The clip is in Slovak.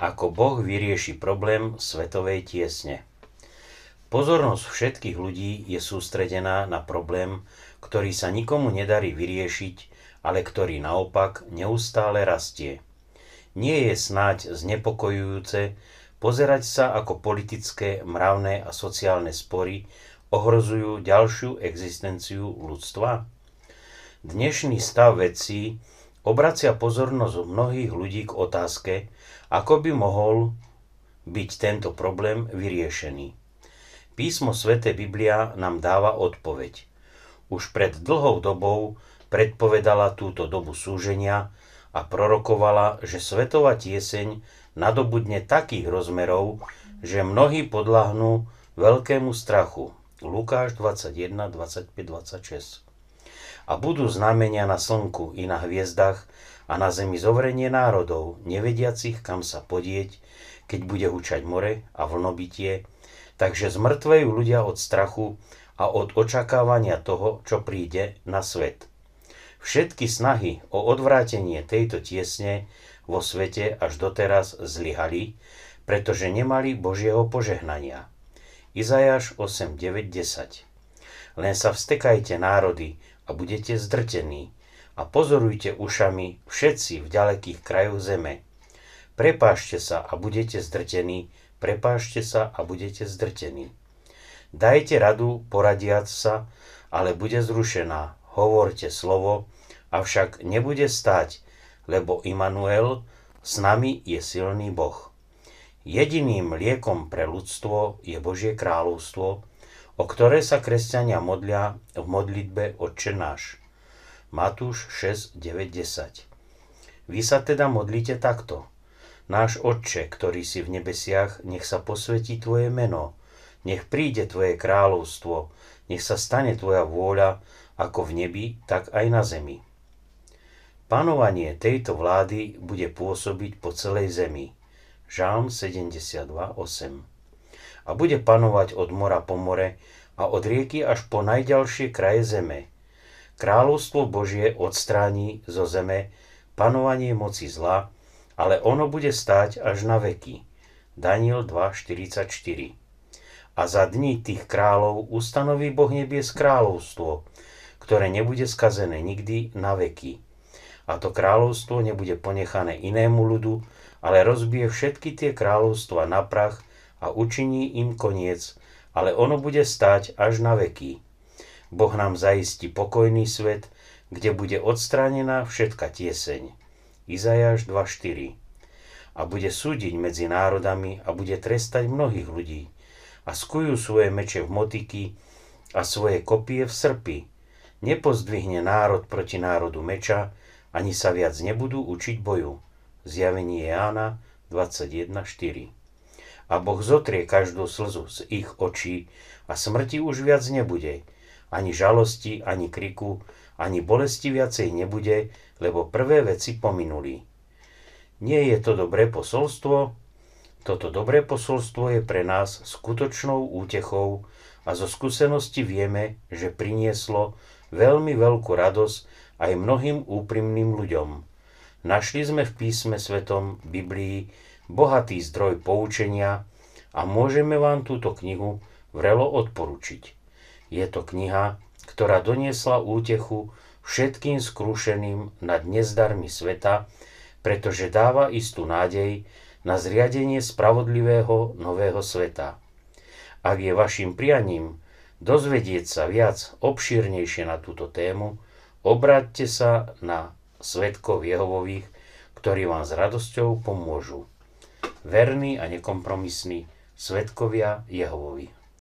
Ako Boh vyrieši problém svetovej tiesne. Pozornosť všetkých ľudí je sústredená na problém, ktorý sa nikomu nedarí vyriešiť, ale ktorý naopak neustále rastie. Nie je snáď znepokojujúce pozerať sa, ako politické, mravné a sociálne spory ohrozujú ďalšiu existenciu ľudstva? Dnešný stav vecí obracia pozornosť mnohých ľudí k otázke, ako by mohol byť tento problém vyriešený. Písmo sväté Biblia nám dáva odpoveď. Už pred dlhou dobou predpovedala túto dobu súženia a prorokovala, že svetová tieseň nadobudne takých rozmerov, že mnohí podľahnú veľkému strachu. Lukáš 21, 25, 26. A budú znamenia na slnku i na hviezdach a na zemi zovrenie národov, nevediacich, kam sa podieť, keď bude hučať more a vlnobytie, takže zmŕtvejú ľudia od strachu a od očakávania toho, čo príde na svet. Všetky snahy o odvrátenie tejto tiesne vo svete až doteraz zlyhali, pretože nemali Božieho požehnania. Izajáš 8, 9, 10. Len sa vstekajte národy a budete zdrtení a pozorujte ušami všetci v ďalekých krajoch zeme. Prepášte sa a budete zdrtení, prepášte sa a budete zdrtení. Dajte radu poradiac sa, ale bude zrušená. Hovorte slovo, avšak nebude stáť, lebo Imanuel s nami je silný Boh. Jediným liekom pre ľudstvo je Božie kráľovstvo, o ktoré sa kresťania modlia v modlitbe Otče náš. Matúš 6, 9, 10. Vy sa teda modlite takto. Náš Otče, ktorý si v nebesiach, nech sa posvätí tvoje meno, nech príde tvoje kráľovstvo, nech sa stane tvoja vôľa, ako v nebi, tak aj na zemi. Panovanie tejto vlády bude pôsobiť po celej zemi. Žalm 72, 8. A bude panovať od mora po more a od rieky až po najďalšie kraje zeme. Kráľovstvo Božie odstráni zo zeme panovanie moci zla, ale ono bude stáť až na veky. Daniel 2.44. A za dní tých kráľov ustanoví Boh nebies kráľovstvo, ktoré nebude skazené nikdy na veky. A to kráľovstvo nebude ponechané inému ľudu, ale rozbije všetky tie kráľovstva na prach a učiní im koniec, ale ono bude stáť až na veky. Boh nám zaistí pokojný svet, kde bude odstránená všetka tieseň. Izajáš 2.4. A bude súdiť medzi národami a bude trestať mnohých ľudí. A skujú svoje meče v motyky a svoje kopie v srpy. Nepozdvihne národ proti národu meča, ani sa viac nebudú učiť boju. Zjavenie Jána 21.4. A Boh zotrie každú slzu z ich očí a smrti už viac nebude. Ani žalosti, ani kriku, ani bolesti viacej nebude, lebo prvé veci pominuli. Nie je to dobré posolstvo? Toto dobré posolstvo je pre nás skutočnou útechou a zo skúsenosti vieme, že prinieslo veľmi veľkú radosť aj mnohým úprimným ľuďom. Našli sme v písme svetom Biblii bohatý zdroj poučenia a môžeme vám túto knihu vrelo odporučiť. Je to kniha, ktorá doniesla útechu všetkým skrúšeným nad nezdarmi sveta, pretože dáva istú nádej na zriadenie spravodlivého nového sveta. Ak je vašim prianím dozvedieť sa viac obšírnejšie na túto tému, obráťte sa na svedkov Jehovových, ktorí vám s radosťou pomôžu. Verní a nekompromisní svedkovia Jehovovi.